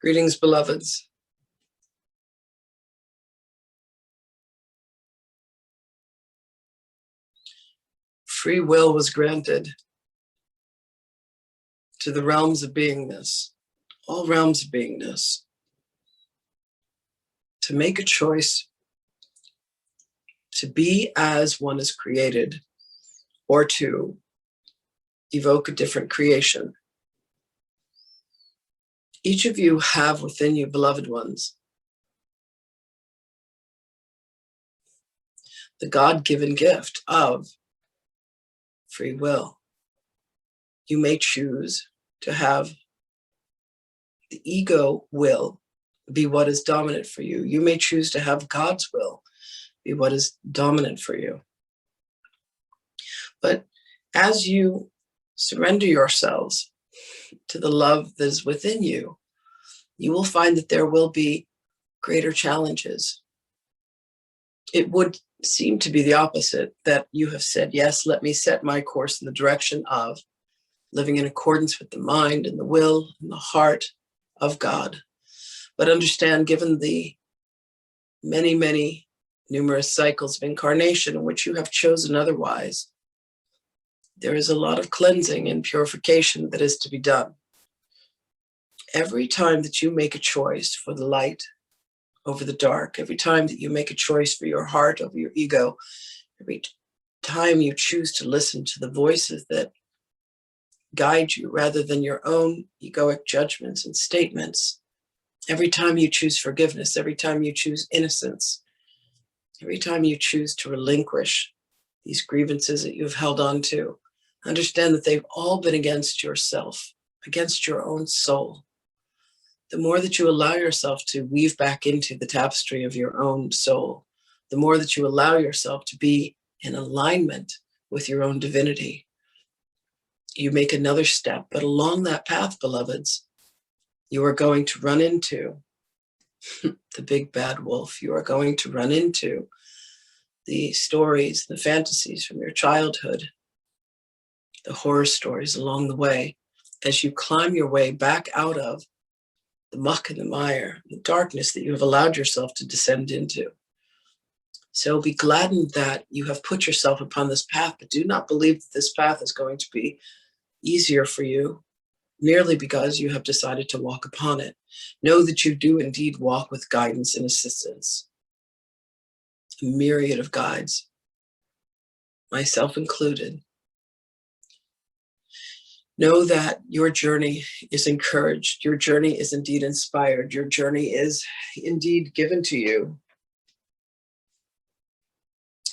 Greetings, beloveds. Free will was granted to the realms of beingness, all realms of beingness, to make a choice to be as one is created or to evoke a different creation. Each of you have within you, beloved ones, the God-given gift of free will. You may choose to have the ego will be what is dominant for you. You may choose to have God's will be what is dominant for you. But as you surrender yourselves to the love that is within you, you will find that there will be greater challenges. It would seem to be the opposite, that you have said, yes, let me set my course in the direction of living in accordance with the mind and the will and the heart of God. But understand, given the many, many numerous cycles of incarnation in which you have chosen otherwise, there is a lot of cleansing and purification that is to be done. Every time that you make a choice for the light over the dark, every time that you make a choice for your heart over your ego, every time you choose to listen to the voices that guide you rather than your own egoic judgments and statements, every time you choose forgiveness, every time you choose innocence, every time you choose to relinquish these grievances that you've held on to, understand that they've all been against yourself, against your own soul. The more that you allow yourself to weave back into the tapestry of your own soul, the more that you allow yourself to be in alignment with your own divinity, you make another step. But along that path, beloveds, you are going to run into the big bad wolf. You are going to run into the stories, the fantasies from your childhood, the horror stories along the way, as you climb your way back out of the muck and the mire, the darkness that you have allowed yourself to descend into. So be gladdened that you have put yourself upon this path, but do not believe that this path is going to be easier for you merely because you have decided to walk upon it. Know that you do indeed walk with guidance and assistance. A myriad of guides, myself included. Know that your journey is encouraged. Your journey is indeed inspired. Your journey is indeed given to you.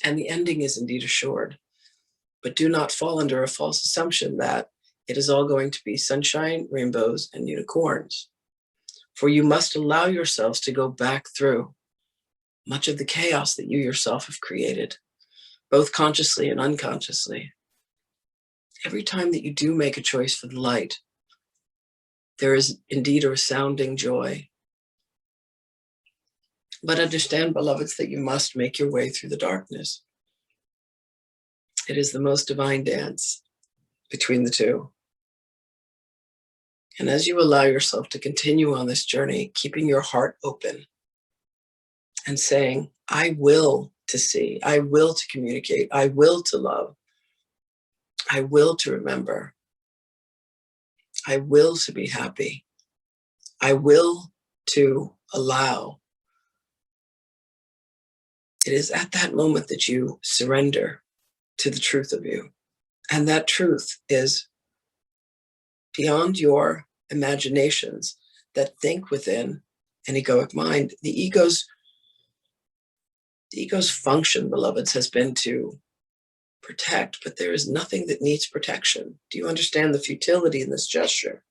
And the ending is indeed assured. But do not fall under a false assumption that it is all going to be sunshine, rainbows, and unicorns. For you must allow yourselves to go back through much of the chaos that you yourself have created, both consciously and unconsciously. Every time that you do make a choice for the light, there is indeed a resounding joy. But understand, beloveds, that you must make your way through the darkness. It is the most divine dance between the two. And as you allow yourself to continue on this journey, keeping your heart open and saying, I will to see, I will to communicate, I will to love, I will to remember, I will to be happy, I will to allow. It is at that moment that you surrender to the truth of you. And that truth is beyond your imaginations that think within an egoic mind. The ego's function, beloveds, has been to protect, but there is nothing that needs protection. Do you understand the futility in this gesture?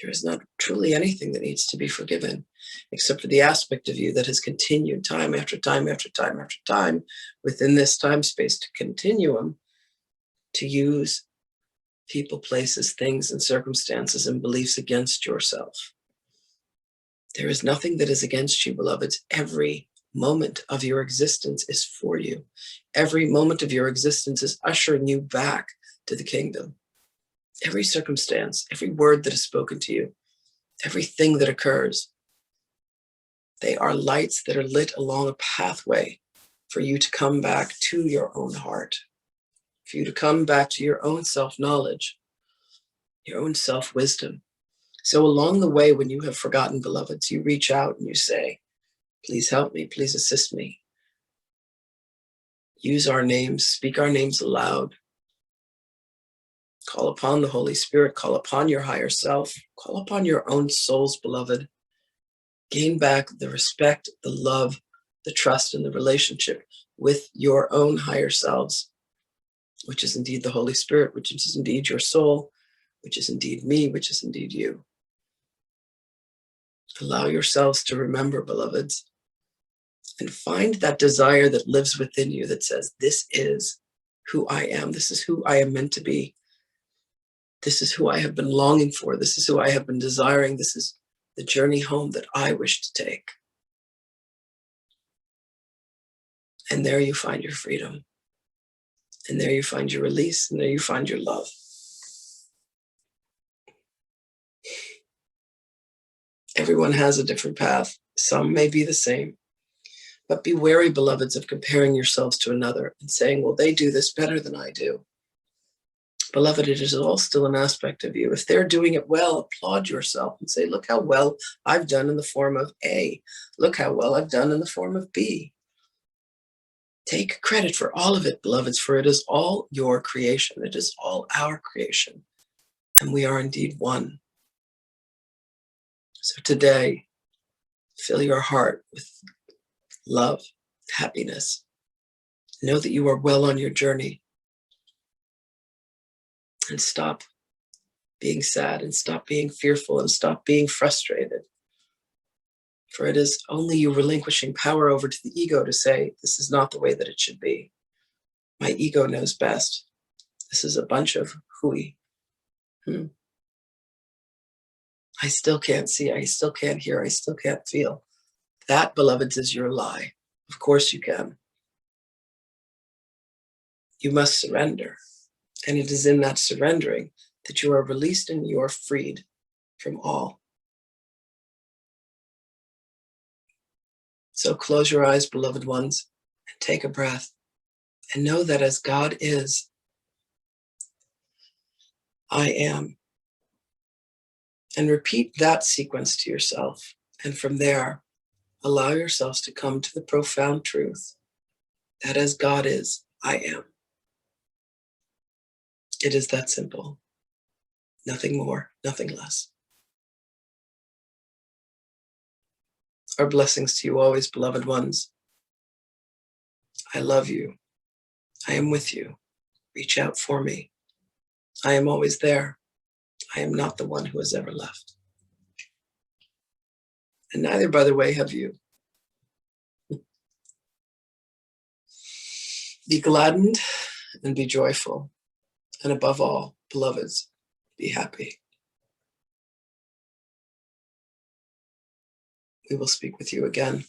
There is not truly anything that needs to be forgiven, except for the aspect of you that has continued time after time after time after time within this time-space continuum to use people, places, things, and circumstances and beliefs against yourself. There is nothing that is against you, beloveds. Every moment of your existence is for you. Every moment of your existence is ushering you back to the kingdom. Every circumstance, every word that is spoken to you everything that occurs, they are lights that are lit along a pathway for you to come back to your own heart, for you to come back to your own self-knowledge, your own self-wisdom. So along the way, when you have forgotten, beloveds, you reach out and you say, please help me, please assist me. Use our names, speak our names aloud. Call upon the Holy Spirit, call upon your higher self, call upon your own souls, beloved. Gain back the respect, the love, the trust, and the relationship with your own higher selves, which is indeed the Holy Spirit, which is indeed your soul, which is indeed me, which is indeed you. Allow yourselves to remember, beloveds, and find that desire that lives within you that says, this is who I am. This is who I am meant to be. This is who I have been longing for. This is who I have been desiring. This is the journey home that I wish to take. And there you find your freedom. And there you find your release. And there you find your love. Everyone has a different path. Some may be the same. But be wary, beloveds, of comparing yourselves to another and saying, well, they do this better than I do. Beloved, it is all still an aspect of you. If they're doing it well, applaud yourself and say, look how well I've done in the form of A. Look how well I've done in the form of B. Take credit for all of it, beloveds, for it is all your creation. It is all our creation. And we are indeed one. So today, fill your heart with love, happiness. Know that you are well on your journey. And stop being sad and stop being fearful and stop being frustrated. For it is only you relinquishing power over to the ego to say, this is not the way that it should be. My ego knows best. This is a bunch of hooey. I still can't see, I still can't hear, I still can't feel. That, beloveds, is your lie. Of course you can. You must surrender. And it is in that surrendering that you are released and you are freed from all. So close your eyes, beloved ones, and take a breath and know that as God is, I am. And repeat that sequence to yourself. And from there, allow yourselves to come to the profound truth that as God is, I am. It is that simple. Nothing more, nothing less. Our blessings to you always, beloved ones. I love you. I am with you. Reach out for me. I am always there. I am not the one who has ever left. And neither, by the way, have you. Be gladdened and be joyful. And above all, beloveds, be happy. We will speak with you again.